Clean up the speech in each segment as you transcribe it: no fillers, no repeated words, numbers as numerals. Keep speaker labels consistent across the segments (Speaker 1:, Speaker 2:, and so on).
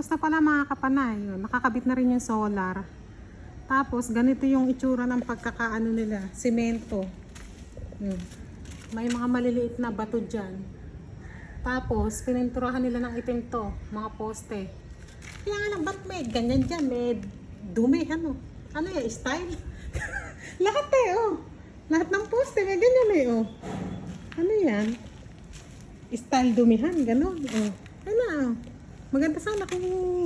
Speaker 1: Tapos na pala mga kapanay. Yun, nakakabit na rin yung solar. Tapos ganito yung itsura ng pagkakaano nila, simento. May mga maliliit na bato dyan. Tapos pininturahan nila ng itim to, mga poste. Kaya nga lang, ba't may ganyan dyan? May dumi, ano? Ano yan, style? Lahat eh, oh. Lahat ng poste, may ganyan eh, oh. Ano yan? Style dumihan, gano'n. Oh. Ano, maganda sana kung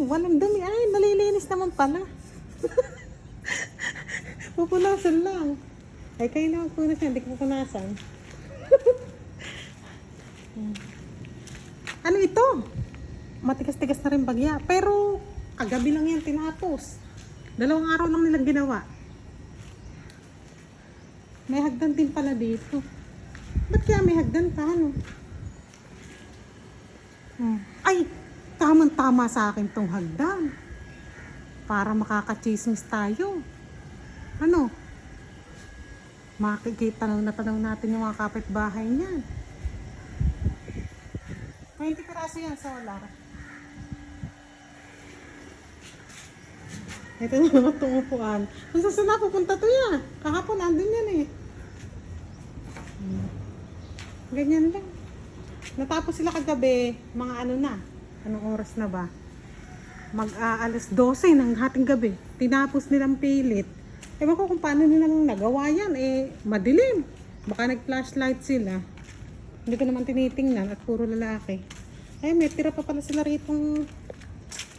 Speaker 1: walang dumi. Ay, nalilinis naman pala. Pupunasan lang. Ay, kayo na magpunas yan, hindi ko pupunasan. Ano ito? Matigas-tigas na rin bagya. Pero, kagabi lang yan tinapos. 2 araw lang nilang ginawa. May hagdan din pala dito. Ba't kaya may hagdan pa, ano? Ay, tamang-tama sa akin tong hagdan. Para makakachismis tayo. Ano? Makikita lang na tanong natin yung mga kapitbahay niyan. 20 piraso yan, solar. Ito na naman itong upuan. Kung saan na pupunta to yan? Kahapon andun yan eh. Ganyan lang. Natapos sila kagabi, mga ano na. Anong oras na ba? Mag-aalas 12 ng hating gabi. Tinapos nilang pilit. Ewan ko kung paano nilang nagawa yan. Eh, madilim. Baka nag-flashlight sila. Hindi ko naman tinitingnan at puro lalaki. Ay, may tira pa pala sila ritong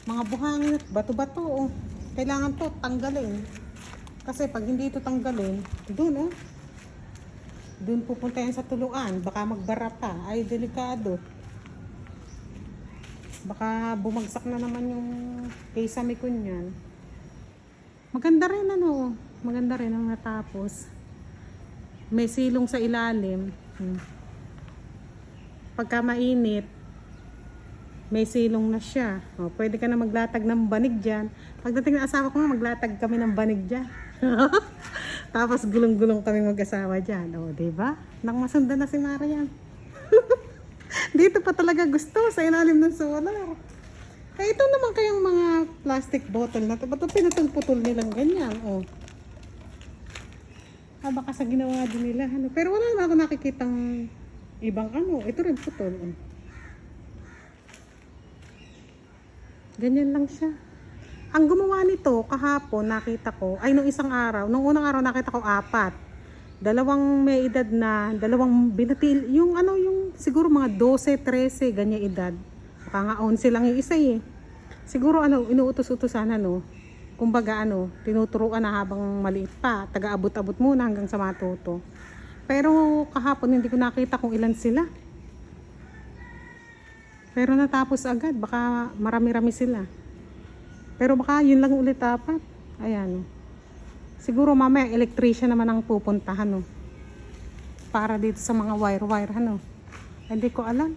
Speaker 1: mga buhangin at bato-bato. Oh. Kailangan to tanggalin. Kasi pag hindi ito tanggalin, doon oh. Doon pupunta yan sa tuluan. Baka magbara pa. Ay, delikado. Baka bumagsak na naman yung kesame ko niyan. Maganda rin ano. Maganda rin ang natapos. May silong sa ilalim. Pagka mainit, may silong na siya. O, pwede ka na maglatag ng banig dyan. Pagdating ng asawa ko nga, maglatag kami ng banig dyan. Tapos gulong-gulong kami mag-asawa dyan. O, diba? Nang masundan na si Marian. Dito pa talaga gusto, sa ilalim ng solar. Eh, ito naman kayang mga plastic bottle na ito. Ba't pinutol-putol nilang ganyan? O. Baka sa ginawa din nila. Ano? Pero wala naman ako nakikitang ibang ano. Ito rin putol. O. Ganyan lang siya. Ang gumawa nito kahapon nakita ko, ay nung isang araw, nung unang araw nakita ko 4. 2 may edad na, 2 binatil, yung ano yung siguro mga 12, 13 ganyan edad. Baka nga 11 lang yung isa eh. Siguro ano, inuutos-utosan ano. Kumbaga ano, tinuturuan na habang maliit pa, taga-abot-abot muna hanggang sa matuto. Pero kahapon hindi ko nakita kung ilan sila. Pero natapos agad, baka marami-rami sila. Pero baka yun lang ulit 4. Ayan. Siguro mamaya electrician naman ang pupuntahan. No? Para dito sa mga wire-wire. Ano? Hindi ko alam.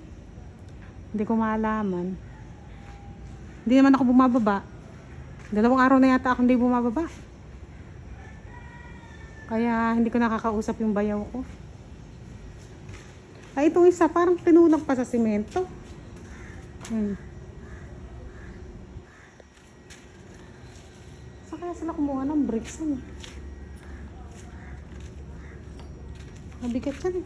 Speaker 1: Hindi ko maalaman. Hindi naman ako bumababa. 2 araw na yata ako hindi bumababa. Kaya hindi ko nakakausap yung bayaw ko. Ay, itong isa parang tinulang pa sa simento. Saan kaya sila kumuha ng bricks? Mabigat yan eh.